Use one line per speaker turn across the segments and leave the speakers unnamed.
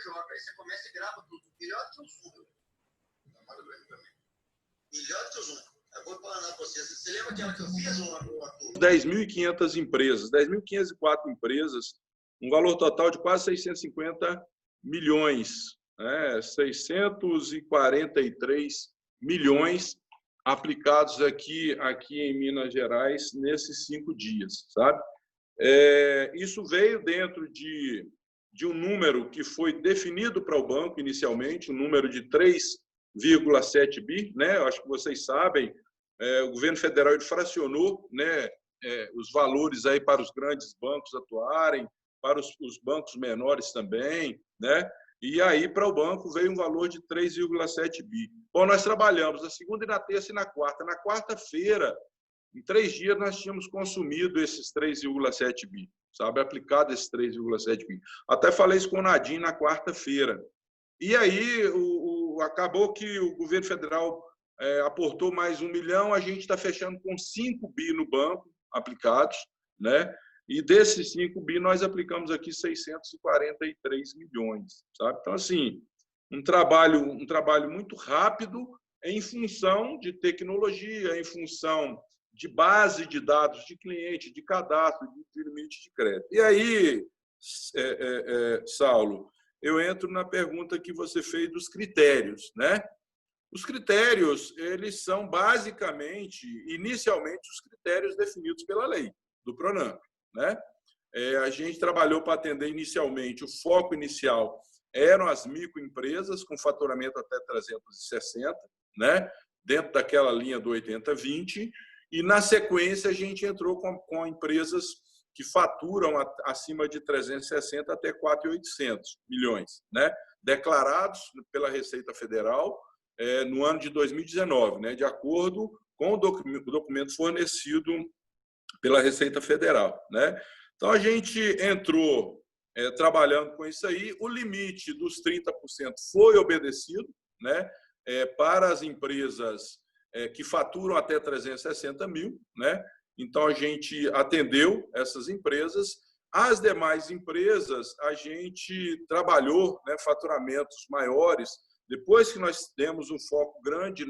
Jota. Aí você começa e grava tudo. Melhor que o Zoom. Melhor que o Zoom. Eu vou falar para você. Você lembra aquela que eu fiz, Arthur?
10.500 empresas, 10.504 empresas, um valor total de quase 650 milhões, né? 643 milhões aplicados aqui em Minas Gerais nesses 5 dias, sabe? Isso veio dentro de um número que foi definido para o banco inicialmente, um número de 3,7 bi, né? Eu acho que vocês sabem, o governo federal ele fracionou, né, os valores aí para os grandes bancos atuarem, para os bancos menores também, né? E aí para o banco veio um valor de 3,7 bi. Bom, nós trabalhamos na segunda e na terça e na quarta. Na quarta-feira, em 3 dias, nós tínhamos consumido esses 3,7 bi, sabe? Aplicado esses 3,7 bi. Até falei isso com o Nadim na quarta-feira. E aí acabou que o governo federal aportou mais 1 milhão, a gente está fechando com 5 bi no banco aplicados, né? E desses 5 bi, nós aplicamos aqui 643 milhões, sabe? Então, assim, um trabalho muito rápido em função de tecnologia, em função de base de dados de cliente, de cadastro, de limite de crédito. E aí, Saulo, eu entro na pergunta que você fez dos critérios, né? Os critérios, eles são basicamente, inicialmente, os critérios definidos pela lei do Pronamp, né? A gente trabalhou para atender inicialmente, o foco inicial eram as microempresas com faturamento até 360, né? Dentro daquela linha do 80-20, e na sequência a gente entrou com empresas que faturam acima de 360 até 4.800 milhões, né? Declarados pela Receita Federal no ano de 2019, né? De acordo com o documento fornecido pela Receita Federal, né? Então, a gente entrou trabalhando com isso aí. O limite dos 30% foi obedecido, né? Para as empresas que faturam até 360 mil, né? Então, a gente atendeu essas empresas. As demais empresas, a gente trabalhou, né, faturamentos maiores. Depois que nós demos um foco grande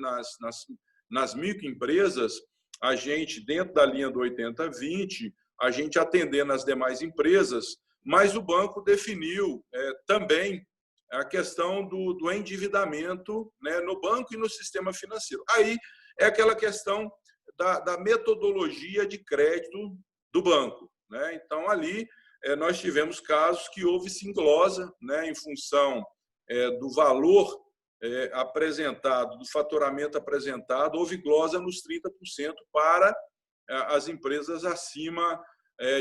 nas microempresas, a gente, dentro da linha do 80-20, a gente atendendo as demais empresas, mas o banco definiu também a questão do endividamento, né, no banco e no sistema financeiro. Aí é aquela questão da metodologia de crédito do banco, né? Então, ali nós tivemos casos que houve singlosa, né, em função do valor apresentado, do faturamento apresentado, houve glosa nos 30% para as empresas acima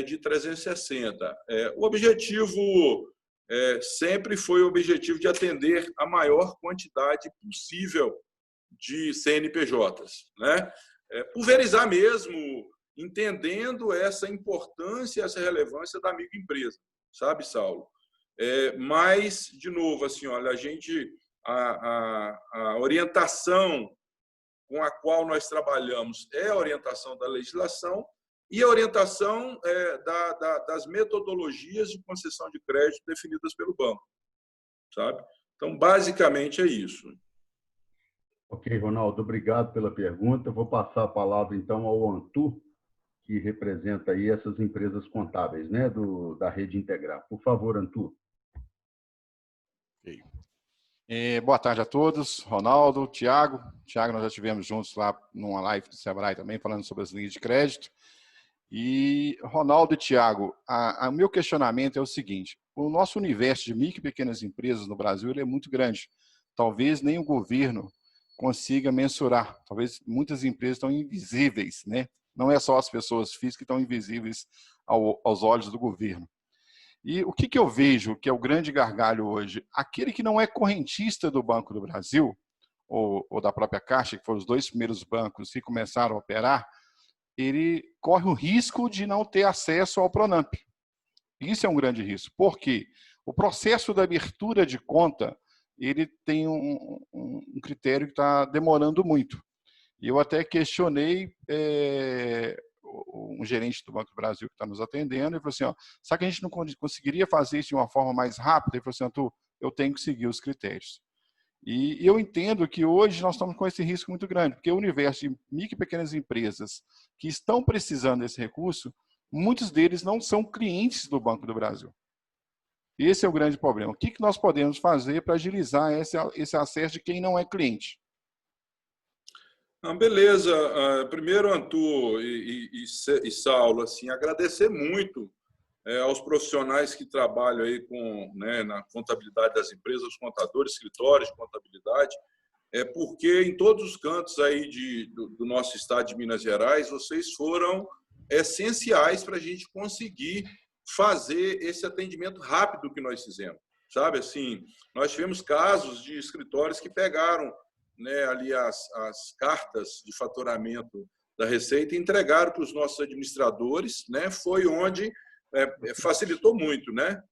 de 360. O objetivo sempre foi o objetivo de atender a maior quantidade possível de CNPJs, né? Pulverizar mesmo, entendendo essa importância, essa relevância da microempresa, sabe, Saulo? Mas, de novo, assim, olha, a orientação com a qual nós trabalhamos é a orientação da legislação e a orientação das metodologias de concessão de crédito definidas pelo banco, sabe? Então, basicamente, é isso.
Ok, Ronaldo, obrigado pela pergunta. Vou passar a palavra, então, ao Antu, que representa aí essas empresas contábeis, né, da Rede Integral. Por favor, Antu.
Okay. Boa tarde a todos. Ronaldo, Tiago. Tiago, nós já estivemos juntos lá numa live do Sebrae também, falando sobre as linhas de crédito. E, Ronaldo e Tiago, o meu questionamento é o seguinte: o nosso universo de micro e pequenas empresas no Brasil ele é muito grande. Talvez nem o governo consiga mensurar. Talvez muitas empresas estão invisíveis, né? Não é só as pessoas físicas que estão invisíveis aos olhos do governo. E o que eu vejo que é o grande gargalo hoje? Aquele que não é correntista do Banco do Brasil, ou da própria Caixa, que foram os 2 primeiros bancos que começaram a operar, ele corre o risco de não ter acesso ao Pronamp. Isso é um grande risco. Por quê? O processo da abertura de conta ele tem um critério que está demorando muito. E eu até questionei um gerente do Banco do Brasil que está nos atendendo, e falou assim, será que a gente não conseguiria fazer isso de uma forma mais rápida? Ele falou assim, eu tenho que seguir os critérios. E eu entendo que hoje nós estamos com esse risco muito grande, porque o universo de micro e pequenas empresas que estão precisando desse recurso, muitos deles não são clientes do Banco do Brasil. Esse é o grande problema. O que nós podemos fazer para agilizar esse acesso de quem não é cliente?
Beleza. Primeiro, Antu e Saulo, assim, agradecer muito aos profissionais que trabalham aí na contabilidade das empresas, os contadores, escritórios de contabilidade, porque em todos os cantos aí do nosso estado de Minas Gerais, vocês foram essenciais para a gente conseguir fazer esse atendimento rápido que nós fizemos, sabe? Assim, nós tivemos casos de escritórios que pegaram, né, ali as cartas de faturamento da Receita e entregaram para os nossos administradores, né? Foi onde facilitou muito, né?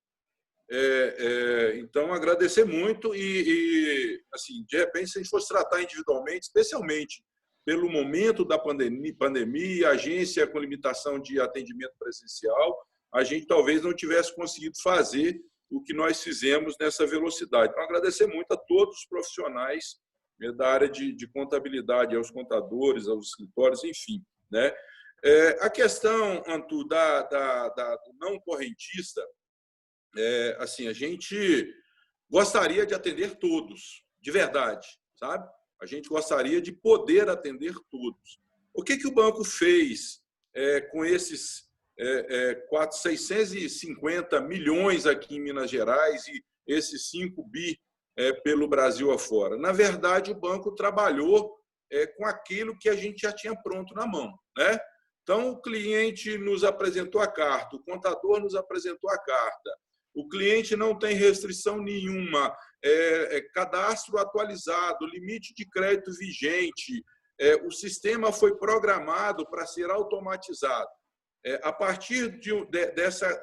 Então, agradecer muito e, assim, de repente, se a gente fosse tratar individualmente, especialmente pelo momento da pandemia, agência com limitação de atendimento presencial, a gente talvez não tivesse conseguido fazer o que nós fizemos nessa velocidade. Então, agradecer muito a todos os profissionais da área de contabilidade, aos contadores, aos escritórios, enfim, né? A questão, Antu, do não correntista, assim, a gente gostaria de atender todos, de verdade, sabe? A gente gostaria de poder atender todos. O que o banco fez com esses 650 milhões aqui em Minas Gerais e esses 5 bi pelo Brasil afora? Na verdade, o banco trabalhou com aquilo que a gente já tinha pronto na mão, né? Então, o cliente nos apresentou a carta, o contador nos apresentou a carta, o cliente não tem restrição nenhuma, cadastro atualizado, limite de crédito vigente, o sistema foi programado para ser automatizado. A partir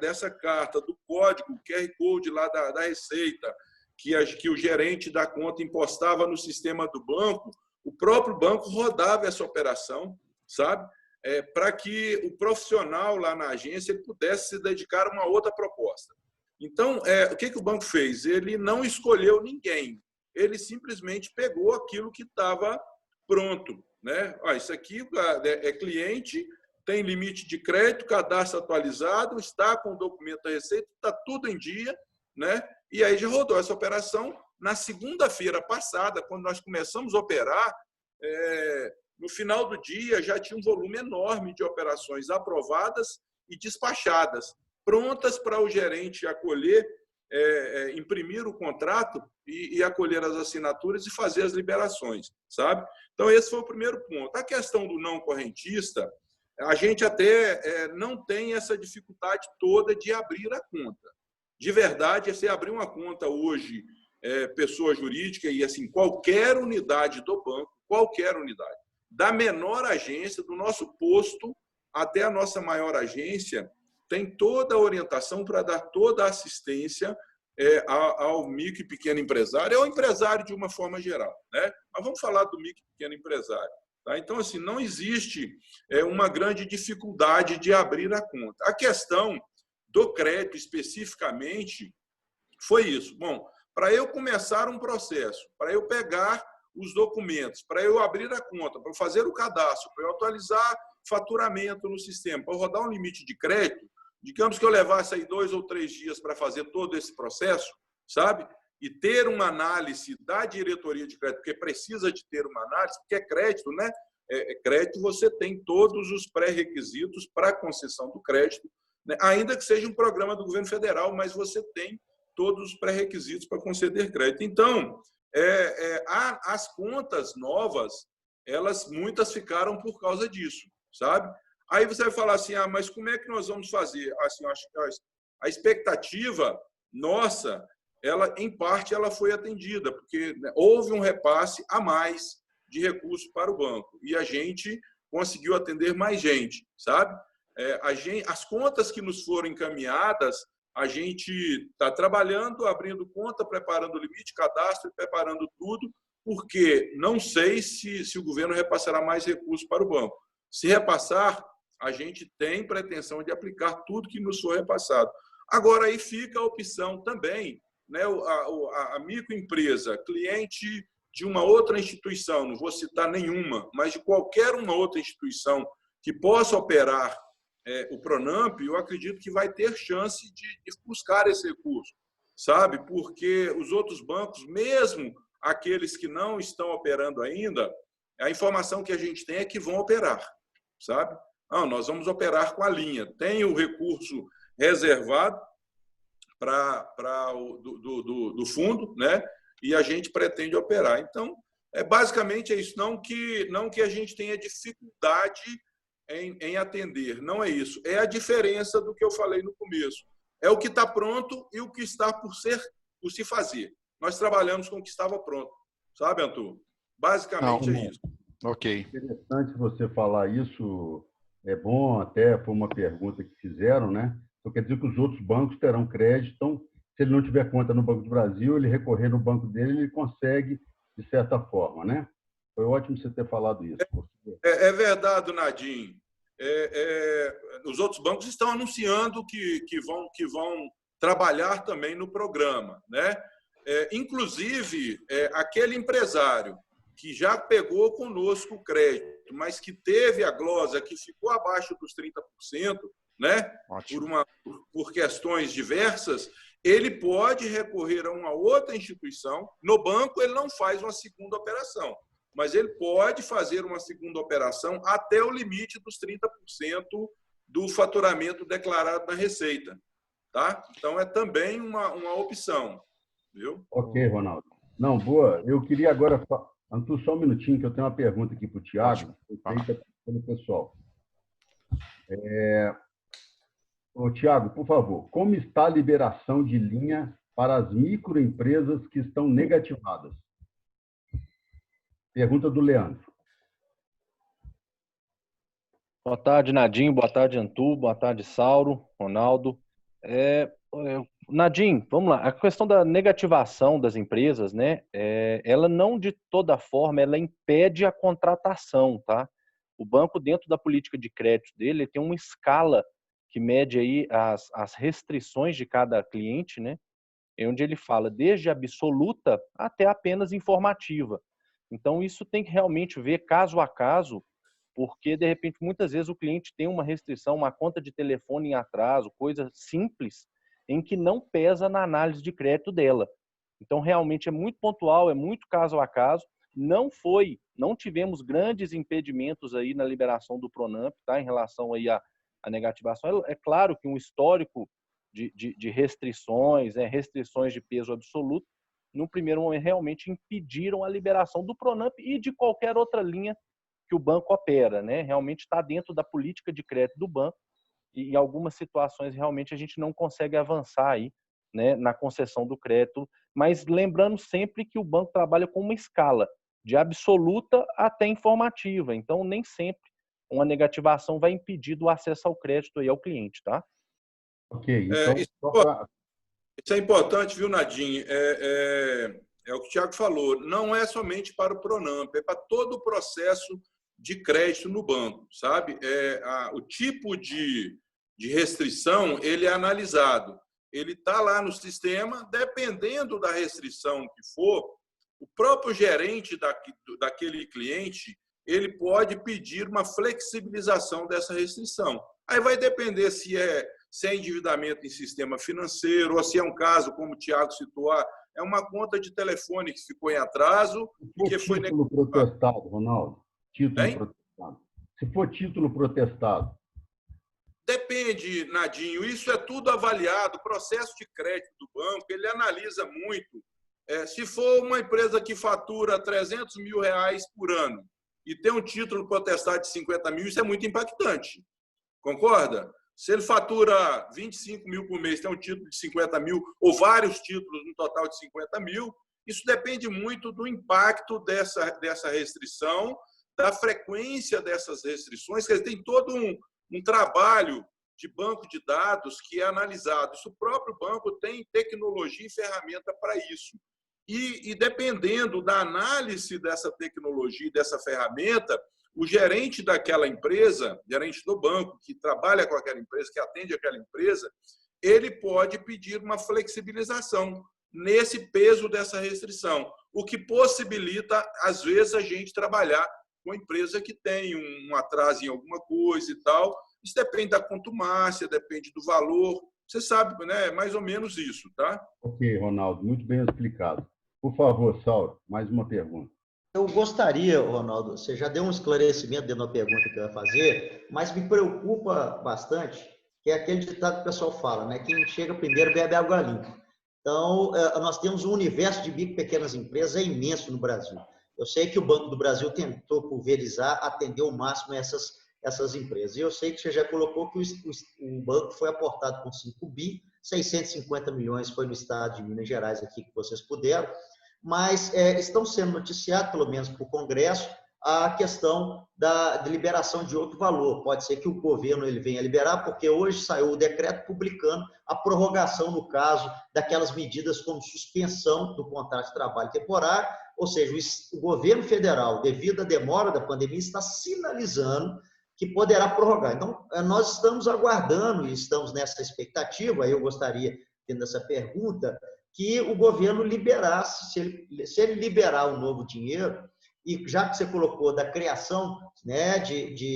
dessa carta, do código, QR Code lá da Receita, que o gerente da conta impostava no sistema do banco, o próprio banco rodava essa operação, sabe? Para que o profissional lá na agência pudesse se dedicar a uma outra proposta. Então, o que o banco fez? Ele não escolheu ninguém, ele simplesmente pegou aquilo que estava pronto, né? Isso aqui é cliente, tem limite de crédito, cadastro atualizado, está com o documento da Receita, está tudo em dia, né? E aí já rodou essa operação. Na segunda-feira passada, quando nós começamos a operar, no final do dia já tinha um volume enorme de operações aprovadas e despachadas, prontas para o gerente acolher, imprimir o contrato e acolher as assinaturas e fazer as liberações, sabe? Então, esse foi o primeiro ponto. A questão do não correntista, a gente até não tem essa dificuldade toda de abrir a conta. De verdade, você abrir uma conta hoje, pessoa jurídica, e assim, qualquer unidade do banco, qualquer unidade, da menor agência, do nosso posto até a nossa maior agência, tem toda a orientação para dar toda a assistência ao micro e pequeno empresário, ao empresário de uma forma geral, né? Mas vamos falar do micro e pequeno empresário. Tá? Então, assim, não existe uma grande dificuldade de abrir a conta. A questão do crédito, especificamente, foi isso. Bom, para eu começar um processo, para eu pegar os documentos, para eu abrir a conta, para eu fazer o cadastro, para eu atualizar faturamento no sistema, para eu rodar um limite de crédito, digamos que eu levasse aí 2 ou 3 dias para fazer todo esse processo, sabe? E ter uma análise da diretoria de crédito, porque precisa de ter uma análise, porque é crédito, né? Crédito, você tem todos os pré-requisitos para a concessão do crédito, né? Ainda que seja um programa do governo federal, mas você tem todos os pré-requisitos para conceder crédito. Então, as contas novas, muitas ficaram por causa disso, sabe? Aí você vai falar assim, mas como é que nós vamos fazer? Assim, eu acho que a expectativa nossa, em parte, ela foi atendida, porque houve um repasse a mais de recursos para o banco e a gente conseguiu atender mais gente, sabe? As contas que nos foram encaminhadas, a gente está trabalhando, abrindo conta, preparando o limite, cadastro, preparando tudo, porque não sei se o governo repassará mais recursos para o banco. Se repassar, a gente tem pretensão de aplicar tudo que nos foi repassado. Agora, aí fica a opção também né, a microempresa, cliente de uma outra instituição, não vou citar nenhuma, mas de qualquer uma outra instituição que possa operar o Pronamp, eu acredito que vai ter chance de buscar esse recurso, sabe? Porque os outros bancos, mesmo aqueles que não estão operando ainda, a informação que a gente tem é que vão operar, sabe? Não, nós vamos operar com a linha. Tem o recurso reservado do fundo, né? E a gente pretende operar. Então, basicamente é isso. Não que a gente tenha dificuldade em atender, não é isso. É a diferença do que eu falei no começo. É o que está pronto e o que está por se fazer. Nós trabalhamos com o que estava pronto, sabe, Antônio? Basicamente é isso.
Ok.
Interessante você falar isso. É bom, até foi uma pergunta que fizeram, né? Então, quer dizer que os outros bancos terão crédito. Então, se ele não tiver conta no Banco do Brasil, ele recorrer no banco dele, ele consegue, de certa forma, né? Foi ótimo você ter falado isso.
É verdade, Nadim. Os outros bancos estão anunciando que vão trabalhar também no programa, né? Inclusive, aquele empresário que já pegou conosco o crédito, mas que teve a glosa que ficou abaixo dos 30%, né? Por questões diversas, ele pode recorrer a uma outra instituição. No banco, ele não faz uma segunda operação, mas ele pode fazer uma segunda operação até o limite dos 30% do faturamento declarado na Receita. Tá? Então, é também uma opção. Viu?
Ok, Ronaldo. Não, boa. Eu queria agora... Antu, só um minutinho, que eu tenho uma pergunta aqui para o Tiago, feita pelo pessoal. Ô, Tiago, por favor, como está a liberação de linha para as microempresas que estão negativadas? Pergunta do Leandro.
Boa tarde, Nadim. Boa tarde, Antu. Boa tarde, Sauro, Ronaldo. Nadim, vamos lá. A questão da negativação das empresas, né? Ela não, de toda forma, ela impede a contratação, tá? O banco, dentro da política de crédito dele, tem uma escala que mede aí as restrições de cada cliente, né? Onde ele fala desde absoluta até apenas informativa. Então, isso tem que realmente ver caso a caso, porque, de repente, muitas vezes o cliente tem uma restrição, uma conta de telefone em atraso, coisa simples, em que não pesa na análise de crédito dela. Então, realmente é muito pontual, é muito caso a caso. Não tivemos grandes impedimentos aí na liberação do Pronamp, tá? Em relação aí à negativação. É claro que um histórico de restrições, restrições de peso absoluto, no primeiro momento realmente impediram a liberação do Pronamp e de qualquer outra linha que o banco opera, né? Realmente está dentro da política de crédito do banco e em algumas situações realmente a gente não consegue avançar aí, né, na concessão do crédito, mas lembrando sempre que o banco trabalha com uma escala de absoluta até informativa, então nem sempre uma negativação vai impedir o acesso ao crédito aí ao cliente, tá?
Ok, então...
Isso é importante, viu, Nadim? É o que o Tiago falou, não é somente para o Pronamp, é para todo o processo de crédito no banco, sabe? O tipo de restrição, ele é analisado. Ele está lá no sistema, dependendo da restrição que for, o próprio gerente daquele cliente, ele pode pedir uma flexibilização dessa restrição. Aí vai depender se é endividamento em sistema financeiro, ou se é um caso, como o Tiago citou, é uma conta de telefone que ficou em atraso.
Se for título protestado, Ronaldo. Protestado. Se for título protestado.
Depende, Nadinho. Isso é tudo avaliado. O processo de crédito do banco, ele analisa muito. Se for uma empresa que fatura R$300 mil por ano e tem um título protestado de 50 mil, isso é muito impactante. Concorda? Se ele fatura 25 mil por mês, tem um título de 50 mil, ou vários títulos no total de 50 mil, isso depende muito do impacto dessa restrição, da frequência dessas restrições. Quer dizer, tem todo um trabalho de banco de dados que é analisado. Isso, o próprio banco tem tecnologia e ferramenta para isso. E dependendo da análise dessa tecnologia e dessa ferramenta, o gerente daquela empresa, gerente do banco, que trabalha com aquela empresa, que atende aquela empresa, ele pode pedir uma flexibilização. nesse peso dessa restrição, o que possibilita, às vezes, a gente trabalhar com a empresa que tem um atraso em alguma coisa e tal. Isso depende da contumácia, depende do valor. Você sabe, né? É mais ou menos isso, tá?
Ok, Ronaldo, muito bem explicado. Por favor, Saulo, mais uma pergunta.
Eu gostaria, Ronaldo, você já deu um esclarecimento dentro da pergunta que eu ia fazer, mas me preocupa bastante, que é aquele ditado que o pessoal fala, né? Quem chega primeiro bebe água limpa. Então, nós temos um universo de micro e pequenas empresas imenso no Brasil. Eu sei que o Banco do Brasil tentou pulverizar, atender ao máximo essas empresas. E eu sei que você já colocou que o banco foi aportado com 5 bi, 650 milhões foi no estado de Minas Gerais, aqui que vocês puderam, mas estão sendo noticiados, pelo menos para o Congresso, a questão da liberação de outro valor. Pode ser que o governo ele venha liberar, porque hoje saiu o decreto publicando a prorrogação, no caso, daquelas medidas como suspensão do contrato de trabalho temporário, ou seja, o governo federal, devido à demora da pandemia, está sinalizando que poderá prorrogar. Então, nós estamos aguardando e estamos nessa expectativa, aí eu gostaria, tendo essa pergunta, que o governo liberasse, se ele liberar um novo dinheiro, e já que você colocou da criação, né,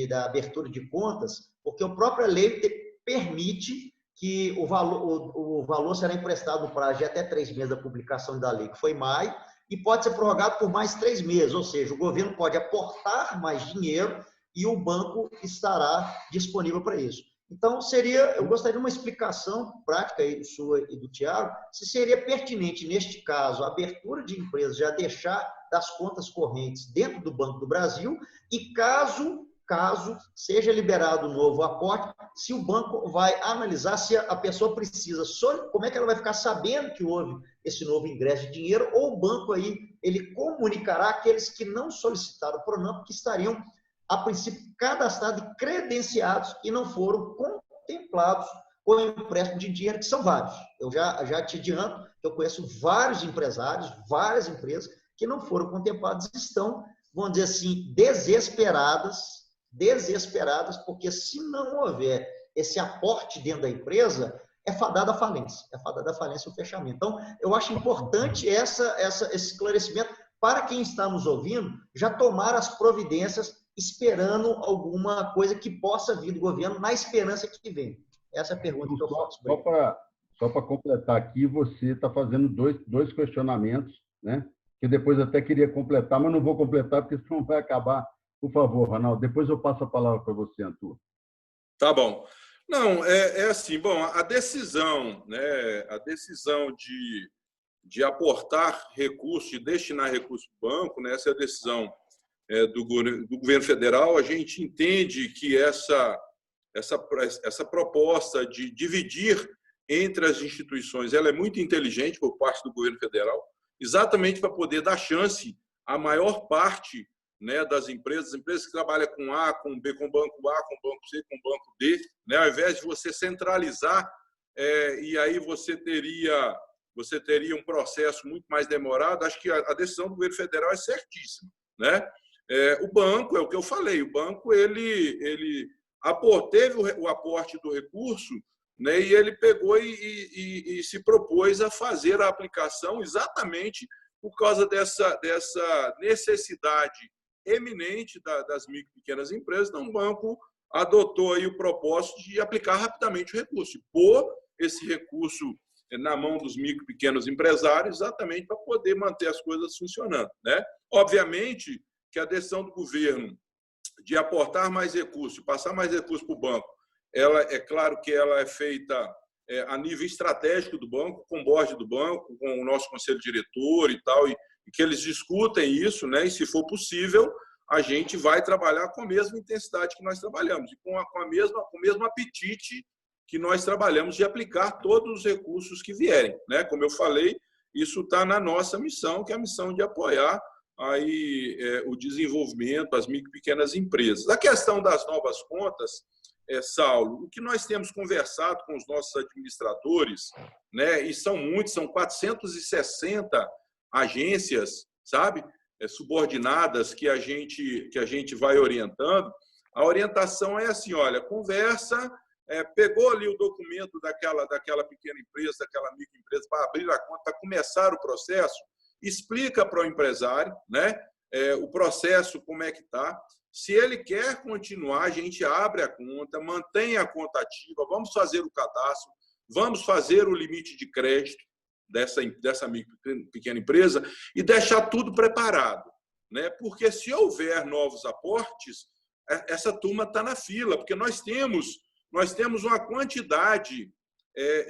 da abertura de contas, porque a própria lei permite que o valor será emprestado no prazo de até 3 meses da publicação da lei, que foi em maio, e pode ser prorrogado por mais 3 meses, ou seja, o governo pode aportar mais dinheiro e o banco estará disponível para isso. Então, eu gostaria de uma explicação prática aí sua e do Tiago, se seria pertinente, neste caso, a abertura de empresas já deixar das contas correntes dentro do Banco do Brasil e caso seja liberado um novo aporte, se o banco vai analisar se a pessoa precisa, como é que ela vai ficar sabendo que houve esse novo ingresso de dinheiro, ou o banco aí, ele comunicará aqueles que não solicitaram o Pronamp, que estariam, a princípio, cadastrados e credenciados e não foram contemplados com o empréstimo de dinheiro, que são vários. Eu já te adianto que eu conheço vários empresários, várias empresas que não foram contempladas, estão, vamos dizer assim, desesperadas, porque se não houver esse aporte dentro da empresa, é fadada a falência o fechamento. Então, eu acho importante esse esclarecimento para quem está nos ouvindo, já tomar as providências esperando alguma coisa que possa vir do governo, na esperança que vem. Essa é a pergunta que eu faço.
Só para completar aqui, você está fazendo dois questionamentos, né? Que depois eu até queria completar, mas não vou completar, porque senão vai acabar. Por favor, Ronaldo, depois eu passo a palavra para você, Antônio.
Tá bom. Não, é assim, bom, a decisão, né, de aportar recursos, de destinar recursos para o banco, né, essa é a decisão do governo federal. A gente entende que essa proposta de dividir entre as instituições, ela é muito inteligente por parte do governo federal, exatamente para poder dar chance à maior parte, né, das empresas que trabalham com A, com B, com banco A, com banco C, com banco D, né, ao invés de você centralizar, e aí você teria um processo muito mais demorado. Acho que a decisão do governo federal é certíssima, né? O banco, é o que eu falei, o banco ele teve o aporte do recurso, né, e ele pegou e se propôs a fazer a aplicação exatamente por causa dessa necessidade eminente das micro e pequenas empresas. Então, o banco adotou aí o propósito de aplicar rapidamente o recurso, pôr esse recurso na mão dos micro e pequenos empresários, exatamente para poder manter as coisas funcionando, né? Obviamente que a decisão do governo de aportar mais recursos, passar mais recursos para o banco, é claro que ela é feita a nível estratégico do banco, com o board do banco, com o nosso conselho diretor e tal, e que eles discutem isso, né? E, se for possível, a gente vai trabalhar com a mesma intensidade que nós trabalhamos, e com o mesmo apetite que nós trabalhamos de aplicar todos os recursos que vierem, né? Como eu falei, isso está na nossa missão, que é a missão de apoiar aí o desenvolvimento, as micro e pequenas empresas. A questão das novas contas, Saulo, o que nós temos conversado com os nossos administradores, né, e são muitos, são 460 agências, sabe, subordinadas que a gente vai orientando. A orientação é assim: olha, conversa pegou ali o documento daquela pequena empresa, daquela microempresa, para abrir a conta, para começar o processo, explica para o empresário, né, o processo, como é que está. Se ele quer continuar, a gente abre a conta, mantém a conta ativa, vamos fazer o cadastro, vamos fazer o limite de crédito dessa pequena empresa e deixar tudo preparado, né? Porque se houver novos aportes, essa turma está na fila, porque nós temos uma quantidade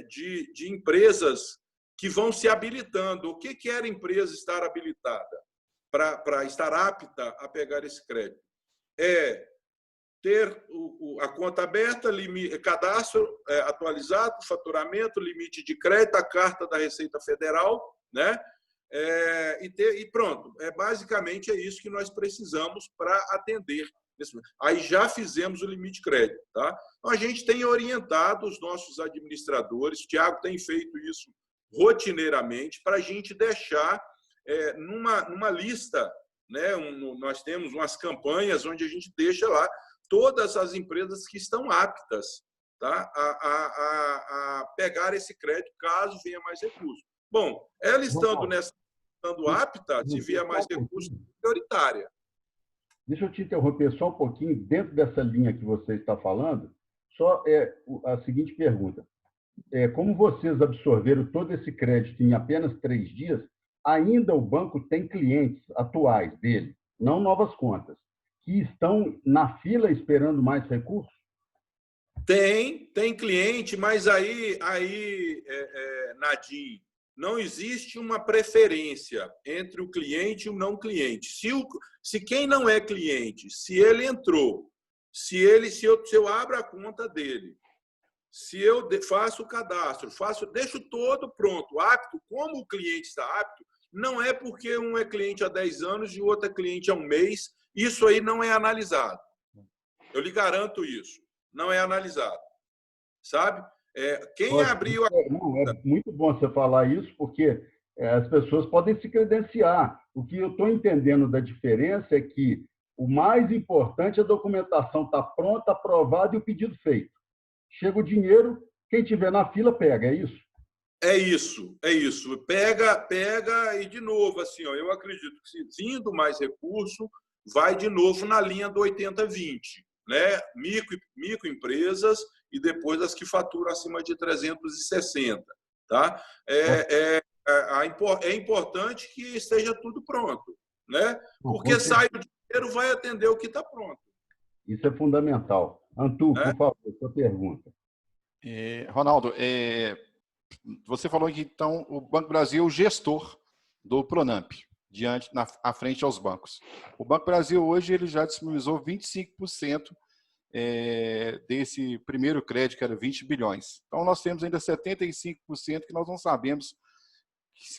de empresas que vão se habilitando. O que era a empresa estar habilitada para estar apta a pegar esse crédito? Ter a conta aberta, cadastro atualizado, faturamento, limite de crédito, a carta da Receita Federal, né? E pronto. Basicamente é isso que nós precisamos para atender. Aí já fizemos o limite de crédito. Tá? Então, a gente tem orientado os nossos administradores, o Tiago tem feito isso rotineiramente, para a gente deixar numa lista, né? Nós temos umas campanhas onde a gente deixa lá todas as empresas que estão aptas, tá, a pegar esse crédito, caso venha mais recursos. Bom, ela estando apta, se vier mais recursos, prioritária.
Deixa eu te interromper só um pouquinho, dentro dessa linha que você está falando, só a seguinte pergunta. Como vocês absorveram todo esse crédito em apenas 3 dias, ainda o banco tem clientes atuais dele, não novas contas, que estão na fila esperando mais recursos?
Tem cliente, mas aí Nadim, não existe uma preferência entre o cliente e o não cliente. Se quem não é cliente, se ele entrou, se eu abro a conta dele, se eu faço o cadastro, deixo todo pronto, apto, como o cliente está apto, não é porque um é cliente há 10 anos e o outro é cliente há 1 mês, isso aí não é analisado. Eu lhe garanto isso. Não é analisado. Sabe? Quem abriu a conta...
É muito bom você falar isso, porque as pessoas podem se credenciar. O que eu estou entendendo da diferença é que o mais importante é a documentação estar pronta, aprovada e o pedido feito. Chega o dinheiro, quem tiver na fila pega, é isso?
É isso. Pega e, de novo, assim, eu acredito que, se vindo mais recurso, vai de novo na linha do 80-20, né? Microempresas e depois as que faturam acima de 360. Tá? É importante que esteja tudo pronto, né? Porque sai o dinheiro, vai atender o que está pronto.
Isso é fundamental. Antu, por favor, sua pergunta.
Ronaldo, você falou que então o Banco do Brasil é o gestor do Pronamp, à frente aos bancos. O Banco do Brasil hoje ele já disponibilizou 25% desse primeiro crédito, que era 20 bilhões. Então, nós temos ainda 75% que nós não sabemos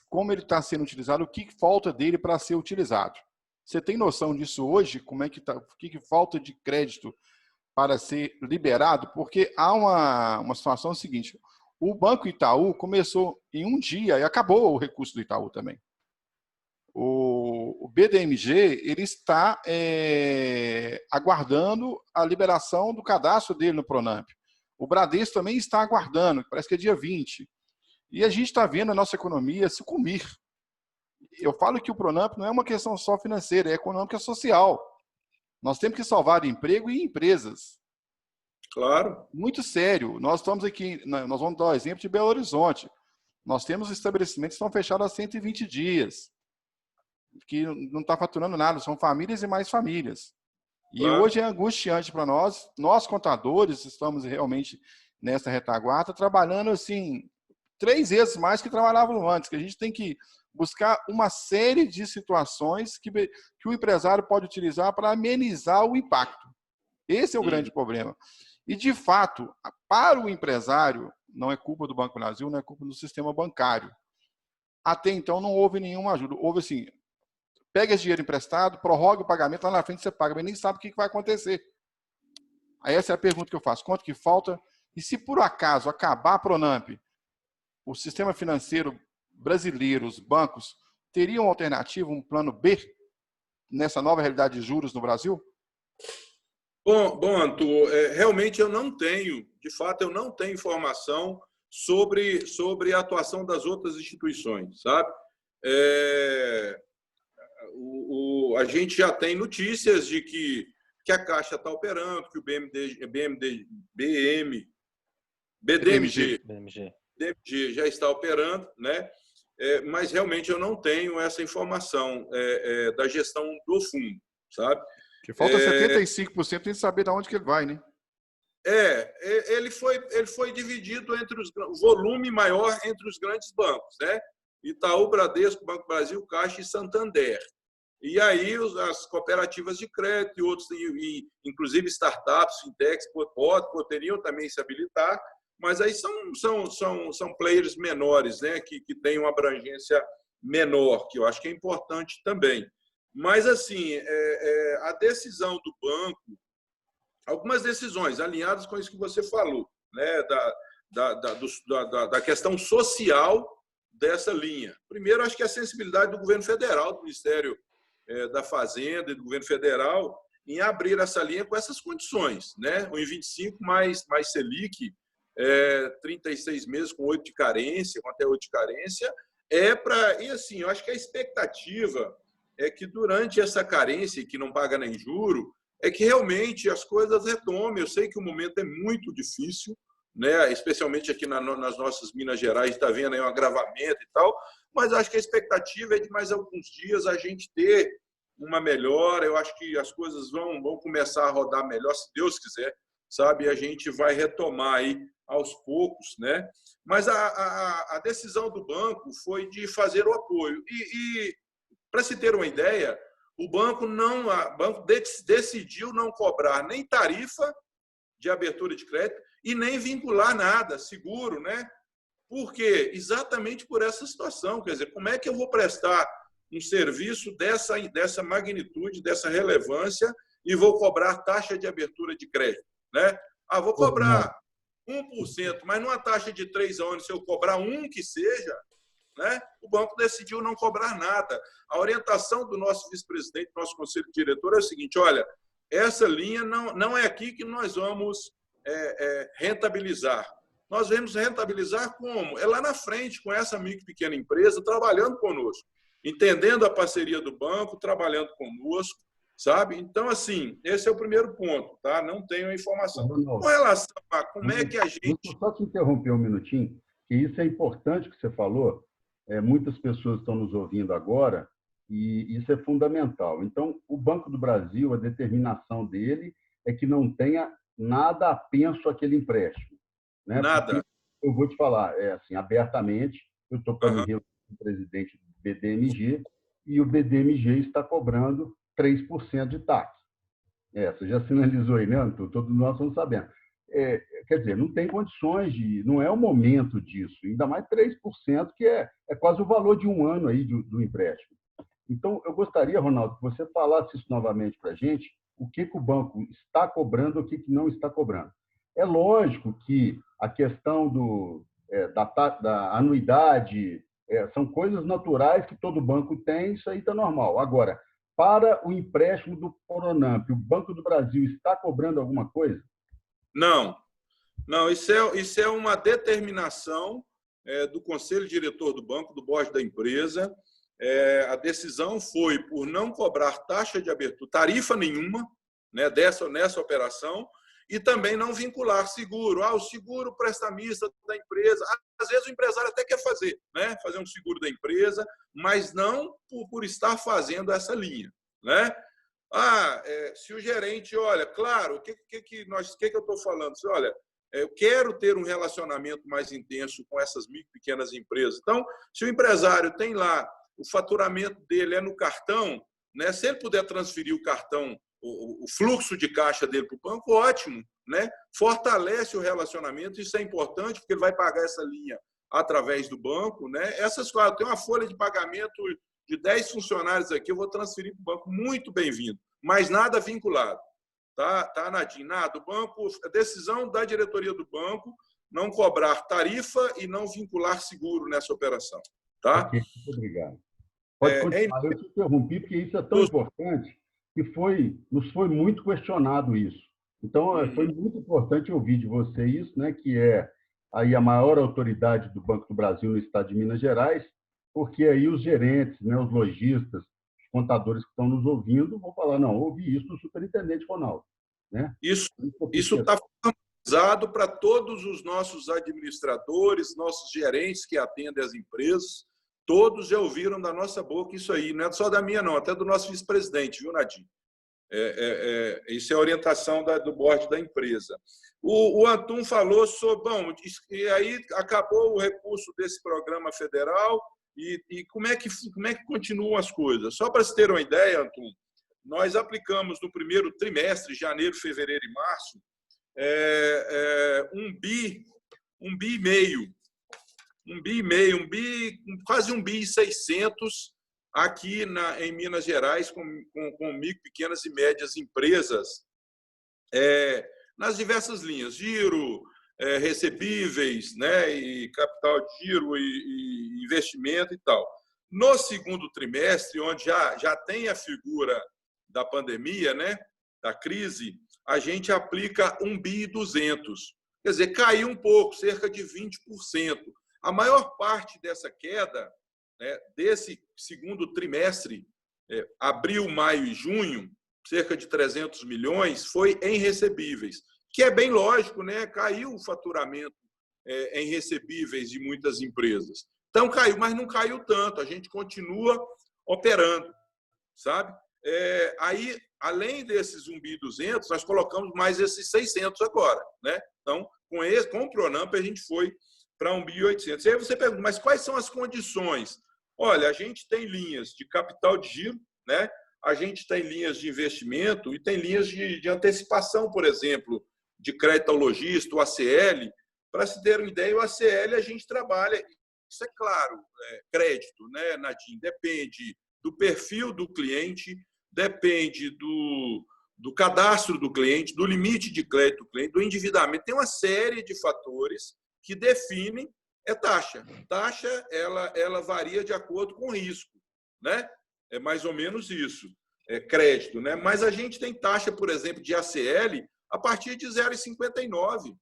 como ele está sendo utilizado, o que falta dele para ser utilizado. Você tem noção disso hoje? Como é que está? O que falta de crédito para ser liberado? Porque há uma situação seguinte: o Banco Itaú começou em um dia e acabou o recurso do Itaú também. O BDMG ele está aguardando a liberação do cadastro dele no Pronamp. O Bradesco também está aguardando, parece que é dia 20. E a gente está vendo a nossa economia sucumbir. Eu falo que o Pronamp não é uma questão só financeira, é econômica e social. Nós temos que salvar emprego e empresas.
Claro.
Muito sério. Nós estamos aqui, nós vamos dar o exemplo de Belo Horizonte. Nós temos estabelecimentos que estão fechados há 120 dias, que não está faturando nada, são famílias e mais famílias. E claro, hoje é angustiante para nós contadores, estamos realmente nessa retaguarda, trabalhando assim 3 vezes mais que trabalhavam antes, que a gente tem que buscar uma série de situações que o empresário pode utilizar para amenizar o impacto. Esse é o grande problema. E, de fato, para o empresário, não é culpa do Banco do Brasil, não é culpa do sistema bancário. Até então, não houve nenhuma ajuda. Houve assim, pega esse dinheiro emprestado, prorroga o pagamento, lá na frente você paga, mas nem sabe o que vai acontecer. Aí essa é a pergunta que eu faço. Quanto que falta? E se, por acaso, acabar a Pronamp, o sistema financeiro brasileiro, os bancos, teriam uma alternativa, um plano B, nessa nova realidade de juros no Brasil?
Bom, Arthur, realmente eu não tenho, de fato, eu não tenho informação sobre a atuação das outras instituições, sabe? A gente já tem notícias de que a Caixa está operando, que o BDMG já está operando, né? Mas realmente eu não tenho essa informação da gestão do fundo, sabe?
Que falta 75% sem saber de onde que ele vai, né?
Ele foi dividido entre o volume maior entre os grandes bancos, né? Itaú, Bradesco, Banco do Brasil, Caixa e Santander. E aí as cooperativas de crédito e outros, inclusive startups, fintechs, poderiam também se habilitar, mas aí são players menores, né? Que têm uma abrangência menor, que eu acho que é importante também. Mas, assim, a decisão do banco, algumas decisões alinhadas com isso que você falou, né, da questão social dessa linha. Primeiro, acho que a sensibilidade do governo federal, do Ministério da Fazenda e do governo federal, em abrir essa linha com essas condições, né? O em 25 mais Selic, 36 meses com 8 de carência, com até 8 de carência, e assim, eu acho que a expectativa é que durante essa carência, que não paga nem juro, é que realmente as coisas retomem. Eu sei que o momento é muito difícil, né? Especialmente aqui nas nossas Minas Gerais, está vendo aí um agravamento e tal, mas acho que a expectativa é de mais alguns dias a gente ter uma melhora. Eu acho que as coisas vão começar a rodar melhor, se Deus quiser, sabe? E a gente vai retomar aí aos poucos, né? Mas a decisão do banco foi de fazer o apoio. E para se ter uma ideia, o banco decidiu não cobrar nem tarifa de abertura de crédito e nem vincular nada, seguro, né? Por quê? Exatamente por essa situação. Quer dizer, como é que eu vou prestar um serviço dessa magnitude, dessa relevância, e vou cobrar taxa de abertura de crédito, né? Vou cobrar 1%, mas numa taxa de 3 anos, se eu cobrar 1 que seja, né? O banco decidiu não cobrar nada. A orientação do nosso vice-presidente, do nosso conselho diretor, é o seguinte: olha, essa linha não é aqui que nós vamos rentabilizar. Nós vamos rentabilizar como? É lá na frente, com essa micro e pequena empresa, trabalhando conosco, entendendo a parceria do banco, trabalhando conosco, sabe? Então, assim, esse é o primeiro ponto, tá? Não tenho a informação. Com relação a como é que a gente...
Vou só te interromper um minutinho, que isso é importante que você falou. Muitas pessoas estão nos ouvindo agora e isso é fundamental. Então, o Banco do Brasil, a determinação dele é que não tenha nada apenso àquele empréstimo, né?
Nada.
Porque eu vou te falar, assim, abertamente, eu estou para me reunir com o presidente do BDMG e o BDMG está cobrando 3% de taxa. Você já sinalizou aí, né? Todos nós estamos sabendo. Quer dizer, não tem condições não é o momento disso, ainda mais 3%, que é quase o valor de um ano aí do empréstimo. Então, eu gostaria, Ronaldo, que você falasse isso novamente para a gente, o que o banco está cobrando e o que não está cobrando. É lógico que a questão da anuidade são coisas naturais que todo banco tem, isso aí está normal. Agora, para o empréstimo do Pronamp, o Banco do Brasil está cobrando alguma coisa?
Não, isso é uma determinação do conselho diretor do banco, do board da empresa. A decisão foi por não cobrar taxa de abertura, tarifa nenhuma, né, nessa operação, e também não vincular seguro. O seguro prestamista da empresa. Às vezes o empresário até quer fazer, né, fazer um seguro da empresa, mas não por estar fazendo essa linha, né? Se o gerente, olha, claro, o que eu estou falando? Olha, eu quero ter um relacionamento mais intenso com essas micro e pequenas empresas. Então, se o empresário tem lá, o faturamento dele é no cartão, né? Se ele puder transferir o cartão, o fluxo de caixa dele para o banco, ótimo, né? Fortalece o relacionamento, isso é importante, porque ele vai pagar essa linha através do banco, né? Essas coisas, tem uma folha de pagamento de 10 funcionários aqui, eu vou transferir para o banco, muito bem-vindo, mas nada vinculado. Tá, Nadine? Nada. O banco, a decisão da diretoria do banco não cobrar tarifa e não vincular seguro nessa operação. Tá?
Ok, muito obrigado. Pode continuar. Eu te interrompi, porque isso é tão importante que nos foi muito questionado isso. Então, foi muito importante ouvir de você isso, né, que é aí a maior autoridade do Banco do Brasil no estado de Minas Gerais, porque aí os gerentes, né, os lojistas, os contadores que estão nos ouvindo vão falar, não, ouvi isso do superintendente Ronaldo. Né?
Isso está formalizado para todos os nossos administradores, nossos gerentes que atendem as empresas, todos já ouviram da nossa boca isso aí, não é só da minha não, até do nosso vice-presidente, viu, Nadim? Isso é a orientação do board da empresa. O Antum falou sobre, bom, e aí acabou o recurso desse programa federal e como é que continuam as coisas? Só para você ter uma ideia, Antum, nós aplicamos no primeiro trimestre, janeiro, fevereiro e março, quase 1,6 bi aqui em Minas Gerais, com micro, pequenas e médias empresas, nas diversas linhas, giro, recebíveis, né, e capital de giro e investimento e tal. No segundo trimestre, onde já tem a figura da pandemia, né, da crise, a gente aplica 1,2 bi. Quer dizer, caiu um pouco, cerca de 20%. A maior parte dessa queda, né, desse segundo trimestre, abril, maio e junho, cerca de 300 milhões, foi em recebíveis, que é bem lógico, né? Caiu o faturamento em recebíveis de muitas empresas. Então, caiu, mas não caiu tanto, a gente continua operando, sabe? Aí, além desses 1,2 bi, nós colocamos mais esses 600 agora, né? Então, com o Pronamp, a gente foi para 1,8 bi. Aí você pergunta, mas quais são as condições? Olha, a gente tem linhas de capital de giro, né? A gente tem linhas de investimento e tem linhas de antecipação, por exemplo, de crédito ao lojista, o ACL. Para se ter uma ideia, o ACL a gente trabalha, isso é claro, crédito, né, Nadim? Depende do perfil do cliente, depende do cadastro do cliente, do limite de crédito do cliente, do endividamento. Tem uma série de fatores que definem taxa. Taxa, ela varia de acordo com o risco, né? É mais ou menos isso, crédito, né? Mas a gente tem taxa, por exemplo, de ACL a partir de 0,59,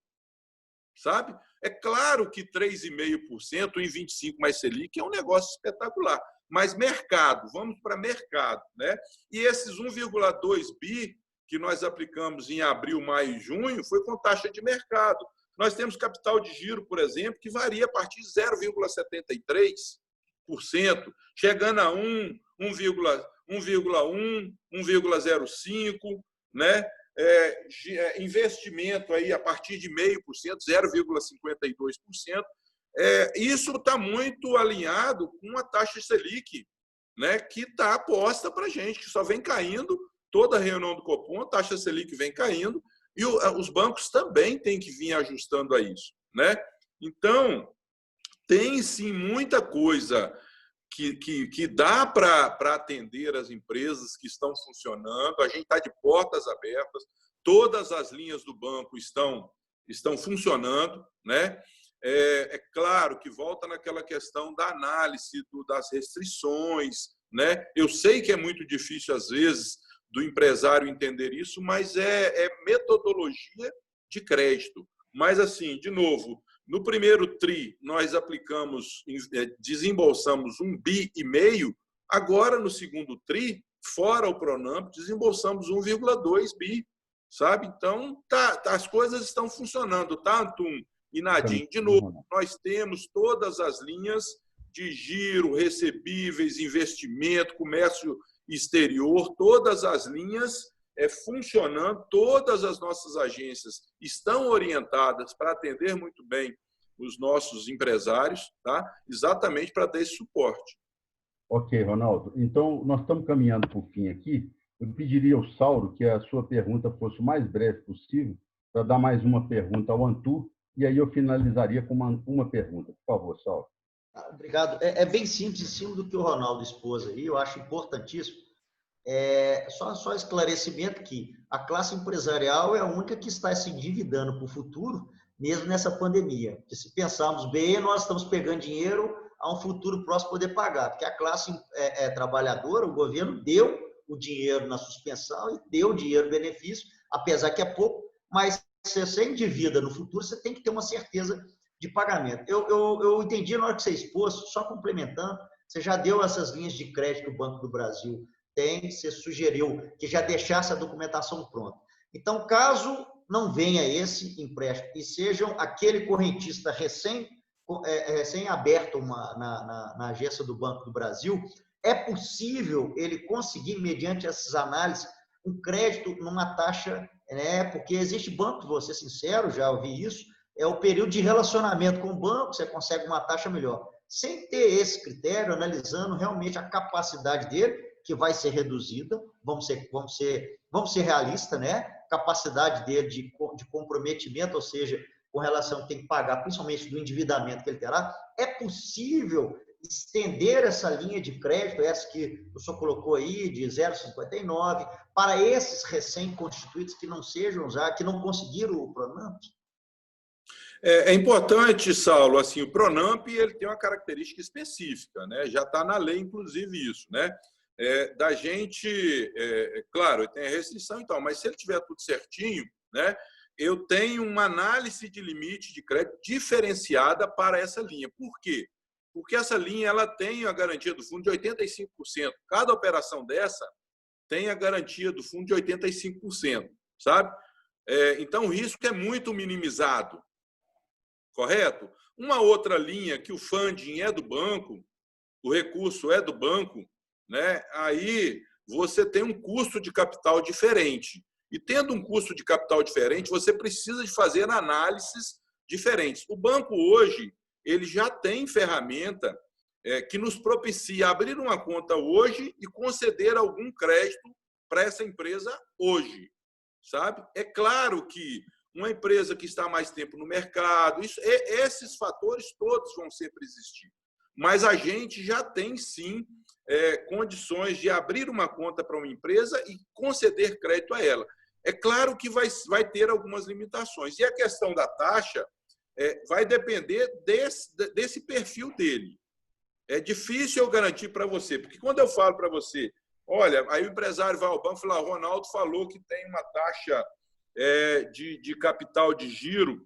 sabe? É claro que 3,5% em 25 mais Selic é um negócio espetacular, mas mercado, vamos para mercado, né? E esses 1,2 bi que nós aplicamos em abril, maio e junho foi com taxa de mercado. Nós temos capital de giro, por exemplo, que varia a partir de 0,73%, chegando a 1, 1,1, 1,05%, né? Investimento aí a partir de 0,5%, 0,52%. Isso está muito alinhado com a taxa Selic, né? Que está aposta para a gente, que só vem caindo, toda a reunião do Copom, a taxa Selic vem caindo, e os bancos também têm que vir ajustando a isso, né? Então, tem sim muita coisa que dá para atender as empresas que estão funcionando. A gente está de portas abertas, todas as linhas do banco estão funcionando, né? É claro que volta naquela questão da análise das restrições, né? Eu sei que é muito difícil, às vezes, do empresário entender isso, mas é metodologia de crédito. Mas, assim, de novo, no primeiro TRI, nós desembolsamos 1,5 bi, agora, no segundo TRI, fora o Pronamp, desembolsamos 1,2 bi, sabe? Então, as coisas estão funcionando, tá, Antum e Nadim? De novo, nós temos todas as linhas de giro, recebíveis, investimento, comércio exterior, todas as linhas funcionando, todas as nossas agências estão orientadas para atender muito bem os nossos empresários, tá? Exatamente para dar esse suporte.
Ok, Ronaldo. Então, nós estamos caminhando para o fim aqui. Eu pediria ao Sauro que a sua pergunta fosse o mais breve possível, para dar mais uma pergunta ao Antu, e aí eu finalizaria com uma pergunta. Por favor, Sauro.
Obrigado. É bem simples, em cima do que o Ronaldo expôs aí, eu acho importantíssimo. Só esclarecimento que a classe empresarial é a única que está se endividando para o futuro, mesmo nessa pandemia. Porque se pensarmos bem, nós estamos pegando dinheiro a um futuro próximo poder pagar, porque a classe trabalhadora, o governo deu o dinheiro na suspensão e deu o dinheiro benefício, apesar que é pouco, mas se você endivida no futuro, você tem que ter uma certeza de pagamento. Eu entendi na hora que você expôs, só complementando, você já deu essas linhas de crédito que o Banco do Brasil tem, você sugeriu que já deixasse a documentação pronta. Então, caso não venha esse empréstimo e sejam aquele correntista recém-aberto na agência do Banco do Brasil, é possível ele conseguir, mediante essas análises, um crédito numa taxa, porque existe banco, vou ser sincero, já ouvi isso, é o período de relacionamento com o banco, você consegue uma taxa melhor. Sem ter esse critério, analisando realmente a capacidade dele, que vai ser reduzida, vamos ser realistas, né? Capacidade dele de comprometimento, ou seja, com relação que tem que pagar, principalmente do endividamento que ele terá, é possível estender essa linha de crédito, essa que o senhor colocou aí, de 0,59, para esses recém-constituídos que não sejam usados, que não conseguiram o Pronamp?
É importante, Saulo, assim, o Pronamp ele tem uma característica específica, né? Já está na lei, inclusive, isso, né? Da gente, claro, tem a restrição e tal, mas se ele tiver tudo certinho, né? Eu tenho uma análise de limite de crédito diferenciada para essa linha. Por quê? Porque essa linha ela tem a garantia do fundo de 85%. Cada operação dessa tem a garantia do fundo de 85%, sabe? Então, o risco é muito minimizado, correto? Uma outra linha que o funding é do banco, o recurso é do banco, né? Aí você tem um custo de capital diferente. E tendo um custo de capital diferente, você precisa de fazer análises diferentes. O banco hoje ele já tem ferramenta que nos propicia abrir uma conta hoje e conceder algum crédito para essa empresa hoje, sabe? É claro que uma empresa que está mais tempo no mercado, esses fatores todos vão sempre existir. Mas a gente já tem, sim, condições de abrir uma conta para uma empresa e conceder crédito a ela. É claro que vai ter algumas limitações. E a questão da taxa vai depender desse perfil dele. É difícil eu garantir para você, porque quando eu falo para você, olha, aí o empresário vai ao banco e fala, Ronaldo falou que tem uma taxa de capital de giro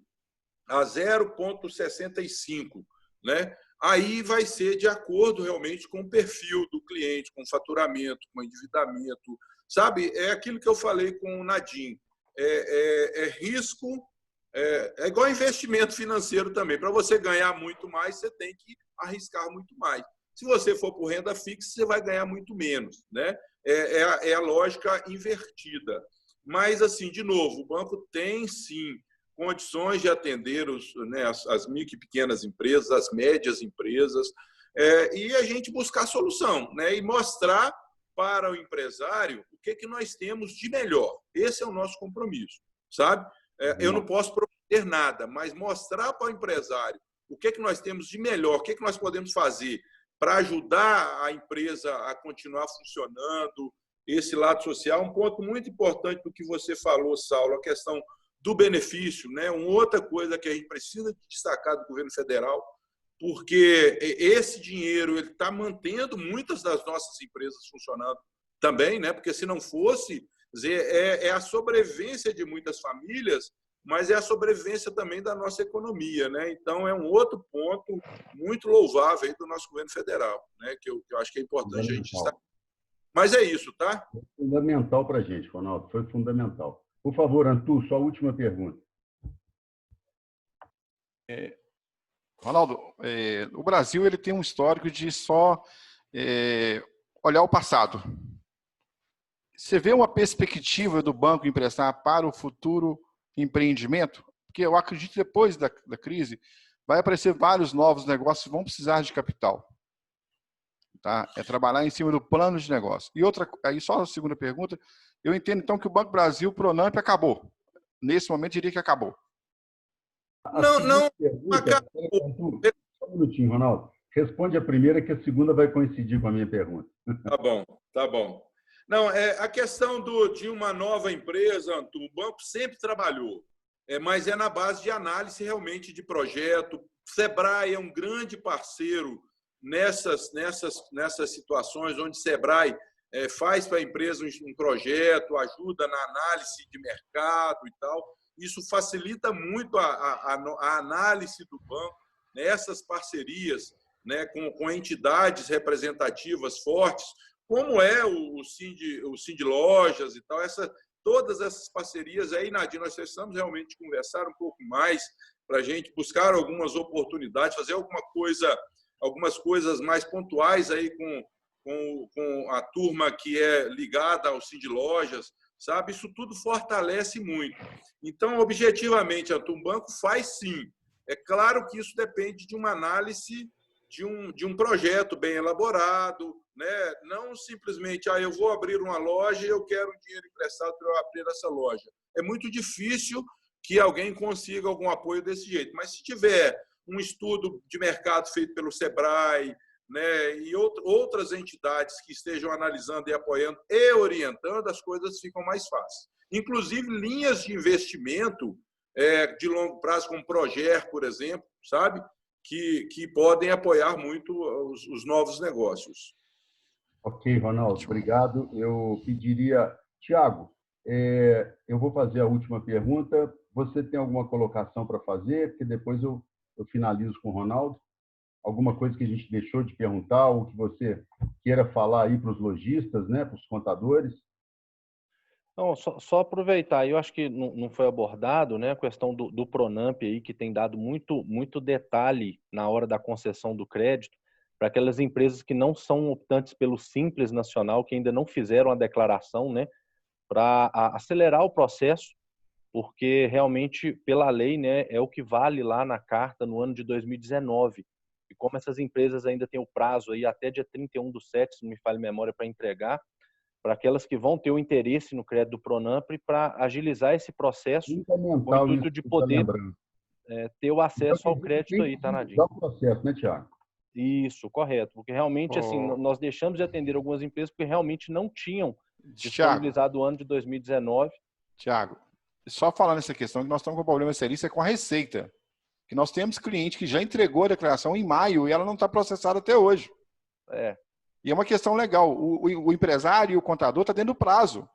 a 0,65, né? Aí vai ser de acordo realmente com o perfil do cliente, com o faturamento, com o endividamento, sabe? É aquilo que eu falei com o Nadim, risco, é igual investimento financeiro também. Para você ganhar muito mais, você tem que arriscar muito mais. Se você for por renda fixa, você vai ganhar muito menos, né? É a lógica invertida. Mas, assim, de novo, o banco tem, sim, condições de atender as micro e pequenas empresas, as médias empresas, e a gente buscar solução, né? E mostrar para o empresário o que nós temos de melhor. Esse é o nosso compromisso, sabe? Eu não posso prometer nada, mas mostrar para o empresário o que nós temos de melhor, o que nós podemos fazer para ajudar a empresa a continuar funcionando, esse lado social. Um ponto muito importante do que você falou, Saulo, a questão do benefício, né? Uma outra coisa que a gente precisa destacar do governo federal, porque esse dinheiro ele está mantendo muitas das nossas empresas funcionando também, né? Porque se não fosse, é a sobrevivência de muitas famílias, mas é a sobrevivência também da nossa economia, né? Então, é um outro ponto muito louvável aí do nosso governo federal, né? Que eu acho que é importante a gente destacar. Mas é isso, tá?
Fundamental para a gente, Ronaldo, foi fundamental. Por favor, Antu, sua última pergunta.
Ronaldo, o Brasil ele tem um histórico de só olhar o passado. Você vê uma perspectiva do banco emprestar para o futuro empreendimento? Porque eu acredito que depois da crise vai aparecer vários novos negócios que vão precisar de capital. Tá? É trabalhar em cima do plano de negócio. E outra, aí só a segunda pergunta, eu entendo então que o Banco Brasil, o Pronamp, acabou. Nesse momento, diria que acabou.
Não
acabou. Só um minutinho, Ronaldo. Responde a primeira, que a segunda vai coincidir com a minha pergunta.
Tá bom. Não, a questão de uma nova empresa, Antu, o banco sempre trabalhou, mas é na base de análise realmente de projeto. Sebrae é um grande parceiro nessas situações onde Sebrae faz para a empresa um projeto, ajuda na análise de mercado e tal. Isso facilita muito a análise do banco, nessas parcerias, né, com entidades representativas fortes, como é o Sind Lojas e tal, todas essas parcerias aí, Nadine, nós precisamos realmente conversar um pouco mais para a gente buscar algumas oportunidades, fazer algumas coisas mais pontuais aí com a turma que é ligada ao Sind Lojas, sabe? Isso tudo fortalece muito. Então, objetivamente, o banco faz sim. É claro que isso depende de uma análise de um projeto bem elaborado, né? Não simplesmente, eu vou abrir uma loja e eu quero um dinheiro emprestado para eu abrir essa loja. É muito difícil que alguém consiga algum apoio desse jeito, mas se tiver um estudo de mercado feito pelo Sebrae, né, e outras entidades que estejam analisando e apoiando e orientando, as coisas ficam mais fáceis. Inclusive, linhas de investimento de longo prazo, como Proger, por exemplo, sabe? Que podem apoiar muito os novos negócios.
Ok, Ronaldo, obrigado. Eu pediria... Tiago, eu vou fazer a última pergunta. Você tem alguma colocação para fazer? Porque depois eu finalizo com o Ronaldo. Alguma coisa que a gente deixou de perguntar, ou que você queira falar aí para os lojistas, né, para os contadores?
Não, só aproveitar, eu acho que não foi abordado, né, a questão do Pronamp aí, que tem dado muito detalhe na hora da concessão do crédito para aquelas empresas que não são optantes pelo Simples Nacional, que ainda não fizeram a declaração, né, para acelerar o processo, porque realmente, pela lei, né, é o que vale lá na carta no ano de 2019. E como essas empresas ainda têm o prazo aí até dia 31/7, se não me falha a memória, para entregar, para aquelas que vão ter o interesse no crédito do Pronamp, para agilizar esse processo, com o intuito de poder ter o acesso ao crédito aí, tá, Nadine?
Dá o processo, né, Tiago?
Isso, correto. Porque realmente, assim, nós deixamos de atender algumas empresas porque realmente não tinham disponibilizado o ano de 2019.
Tiago, só falando nessa questão, que nós estamos com um problema seríssimo com a Receita. Que nós temos cliente que já entregou a declaração em maio e ela não está processada até hoje. E é uma questão legal. O empresário e o contador estão dentro do prazo.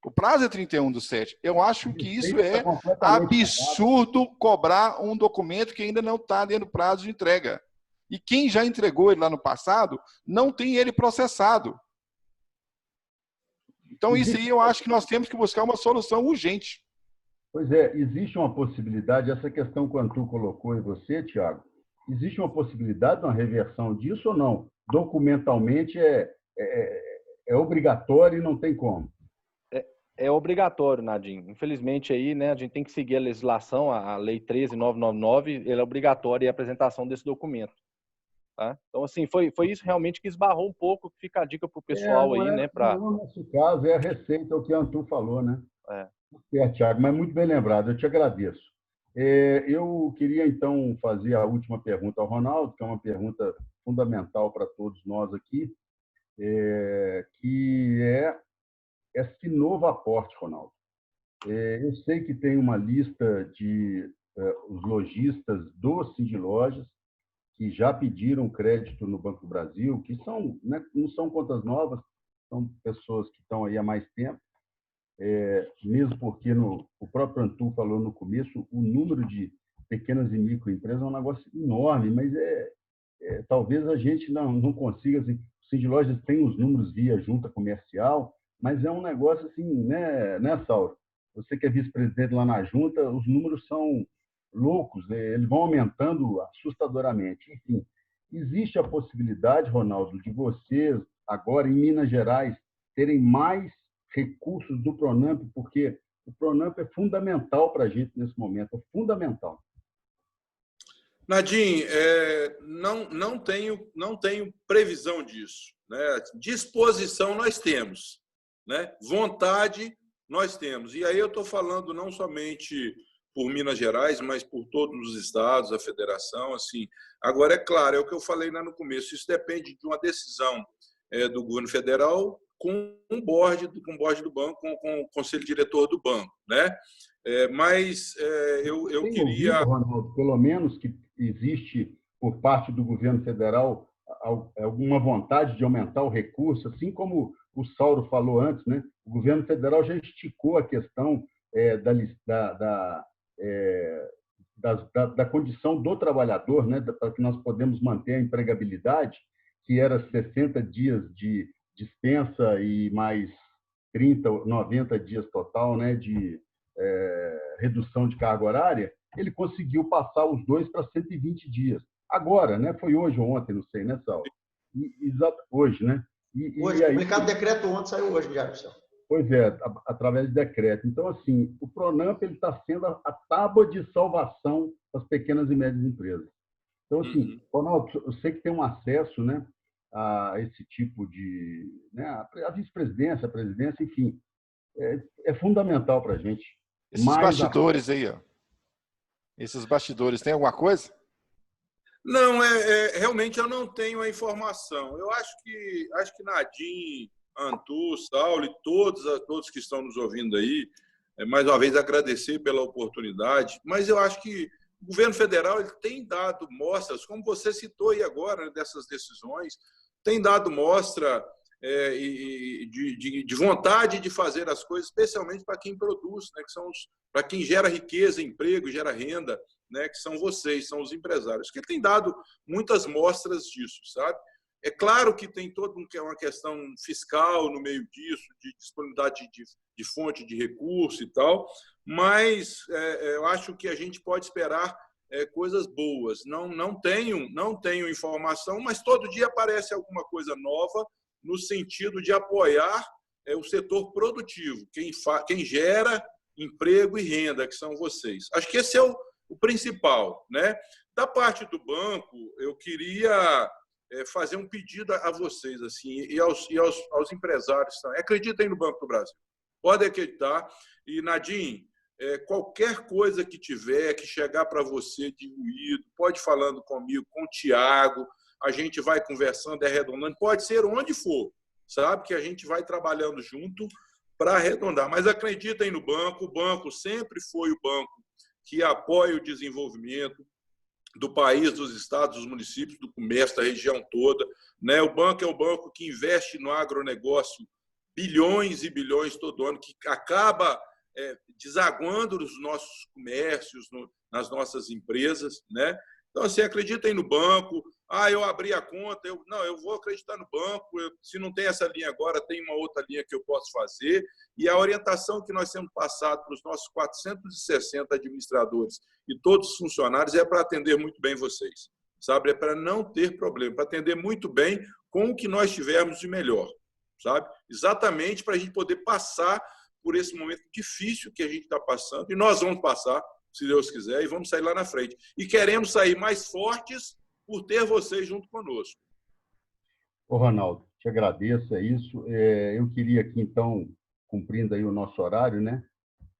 O prazo é 31/7. Eu acho que isso é absurdo cobrar um documento que ainda não está dentro do prazo de entrega. E quem já entregou ele lá no passado, não tem ele processado. Então, isso aí eu acho que nós temos que buscar uma solução urgente.
Pois é, existe uma possibilidade, essa questão que o Antu colocou e você, Tiago, existe uma possibilidade de uma reversão disso ou não? Documentalmente é obrigatório e não tem como.
É obrigatório, Nadine. Infelizmente, aí, né, a gente tem que seguir a legislação, a Lei 13.999, ela é obrigatória a apresentação desse documento. Tá? Então, assim, foi isso realmente que esbarrou um pouco, fica a dica para o pessoal aí, né?
No nosso caso, é a Receita, o que o Antu falou, né? Tiago, mas muito bem lembrado, eu te agradeço. Eu queria, então, fazer a última pergunta ao Ronaldo, que é uma pergunta fundamental para todos nós aqui, que é esse novo aporte, Ronaldo. Eu sei que tem uma lista de os lojistas do Sind Lojas que já pediram crédito no Banco do Brasil, que são, né, não são contas novas, são pessoas que estão aí há mais tempo, mesmo porque o próprio Antu falou no começo, o número de pequenas e microempresas é um negócio enorme, mas talvez a gente não consiga. Assim, o Sind Lojas tem os números via junta comercial, mas é um negócio assim, né, Sauro? Você que é vice-presidente lá na junta, os números são loucos, né? Eles vão aumentando assustadoramente. Enfim, existe a possibilidade, Ronaldo, de vocês, agora em Minas Gerais, terem mais recursos do Pronamp, porque o Pronamp é fundamental para a gente nesse momento, é fundamental.
Nadine, não tenho previsão disso, né? Disposição nós temos, né? Vontade nós temos. E aí eu estou falando não somente por Minas Gerais, mas por todos os estados, a federação. Assim. Agora, é claro, é o que eu falei lá no começo, isso depende de uma decisão do governo federal com o board do banco, com o conselho diretor do banco, né? Mas eu queria...
ouvido, Ronaldo, pelo menos que existe por parte do governo federal alguma vontade de aumentar o recurso, assim como o Sauro falou antes, né? O governo federal já esticou a questão da condição do trabalhador, né, para que nós podemos manter a empregabilidade, que era 60 dias de dispensa e mais 30, 90 dias total, né, de redução de carga horária, ele conseguiu passar os dois para 120 dias. Agora, né, foi hoje ou ontem, não sei, né, Sal? Exato, hoje, né?
Hoje, publicado o decreto ontem, saiu hoje, Diário Oficial.
Pois é, através de decreto. Então, assim, o Pronamp está sendo a tábua de salvação das pequenas e médias empresas. Então, assim, Ronaldo, eu sei que tem um acesso, né, a esse tipo de... Né, a vice-presidência, a presidência, enfim, é fundamental para a gente.
Esses bastidores aí, ó. Esses bastidores, tem alguma coisa?
Não, realmente eu não tenho a informação. Eu acho que Nadim, Antu, Saulo e todos que estão nos ouvindo aí, mais uma vez agradecer pela oportunidade, mas eu acho que o governo federal ele tem dado mostras, como você citou aí agora, né, dessas decisões, tem dado mostra de vontade de fazer as coisas, especialmente para quem produz, né, que são para quem gera riqueza, emprego, gera renda, né, que são vocês, são os empresários, que tem dado muitas mostras disso, sabe? É claro que tem toda uma questão fiscal no meio disso, de disponibilidade de fonte de recurso e tal, mas eu acho que a gente pode esperar coisas boas. Não tenho informação, mas todo dia aparece alguma coisa nova no sentido de apoiar o setor produtivo, quem gera emprego e renda, que são vocês. Acho que esse é o principal, né? Da parte do banco, eu queria fazer um pedido a vocês assim, e aos empresários também. Acreditem no Banco do Brasil. Pode acreditar. E, Nadim, qualquer coisa que tiver, que chegar para você de ruído, pode ir falando comigo, com o Tiago, a gente vai conversando, arredondando, pode ser onde for, sabe? Que a gente vai trabalhando junto para arredondar. Mas acreditem no banco, o banco sempre foi o banco que apoia o desenvolvimento do país, dos estados, dos municípios, do comércio, da região toda, né? O banco é o banco que investe no agronegócio bilhões e bilhões todo ano, que acaba desaguando nos nossos comércios, nas nossas empresas, né? Então, assim, acreditem no banco. Eu abri a conta, eu vou acreditar no banco. Se não tem essa linha agora, tem uma outra linha que eu posso fazer. E a orientação que nós temos passado para os nossos 460 administradores e todos os funcionários é para atender muito bem vocês, sabe? É para não ter problema, para atender muito bem com o que nós tivermos de melhor, sabe? Exatamente para a gente poder passar por esse momento difícil que a gente está passando, e nós vamos passar, se Deus quiser, e vamos sair lá na frente. E queremos sair mais fortes por ter vocês junto conosco.
Ô, Ronaldo, te agradeço, é isso. Eu queria aqui, então, cumprindo aí o nosso horário, né,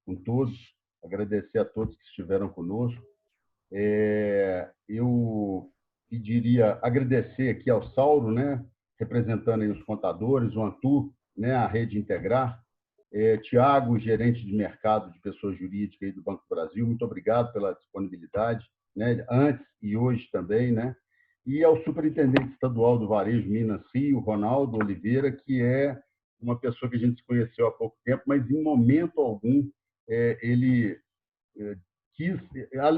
com todos, agradecer a todos que estiveram conosco. Eu pediria agradecer aqui ao Saulo, né, representando aí os contadores, o Antu, né, a Rede Integrar, Tiago, gerente de mercado de pessoas jurídicas aí do Banco do Brasil, muito obrigado pela disponibilidade, né, antes e hoje também, né, e ao superintendente estadual do Varejo Minas Rio, Ronaldo Oliveira, que é uma pessoa que a gente se conheceu há pouco tempo, mas em momento algum ele quis,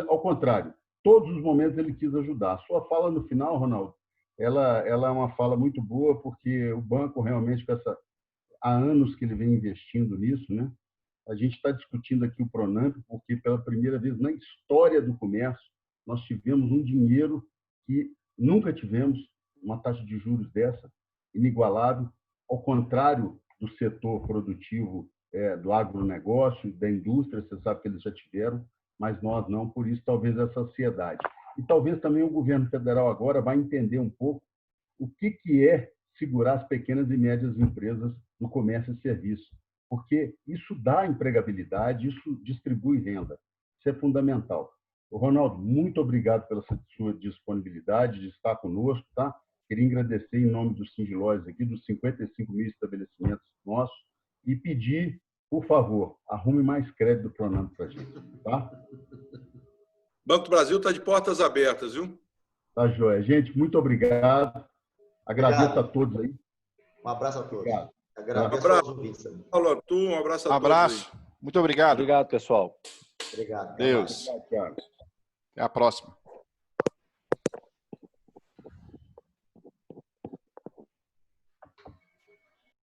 ao contrário, todos os momentos ele quis ajudar. A sua fala no final, Ronaldo, ela é uma fala muito boa, porque o banco realmente, há anos que ele vem investindo nisso, né? A gente está discutindo aqui o Pronamp, porque pela primeira vez na história do comércio nós tivemos um dinheiro que nunca tivemos, uma taxa de juros dessa, inigualável, ao contrário do setor produtivo, do agronegócio, da indústria, você sabe que eles já tiveram, mas nós não, por isso talvez essa ansiedade. E talvez também o governo federal agora vai entender um pouco o que é segurar as pequenas e médias empresas no comércio e serviço, porque isso dá empregabilidade, isso distribui renda. Isso é fundamental. Ronaldo, muito obrigado pela sua disponibilidade de estar conosco, tá? Queria agradecer em nome dos Sindilóis aqui, dos 55 mil estabelecimentos nossos, e pedir, por favor, arrume mais crédito do Pronamp para a gente, tá?
Banco do Brasil está de portas abertas, viu?
Tá, joia. Gente, muito obrigado. Agradeço a todos aí.
Um abraço a todos.
Obrigado.
Agradeço
abraço.
aos ouvintes.
Paulo Arthur, um abraço a todos.
Abraço.
Aí.
Muito obrigado.
Obrigado, pessoal.
Obrigado.
Deus.
Obrigado, Thiago.
Até a próxima.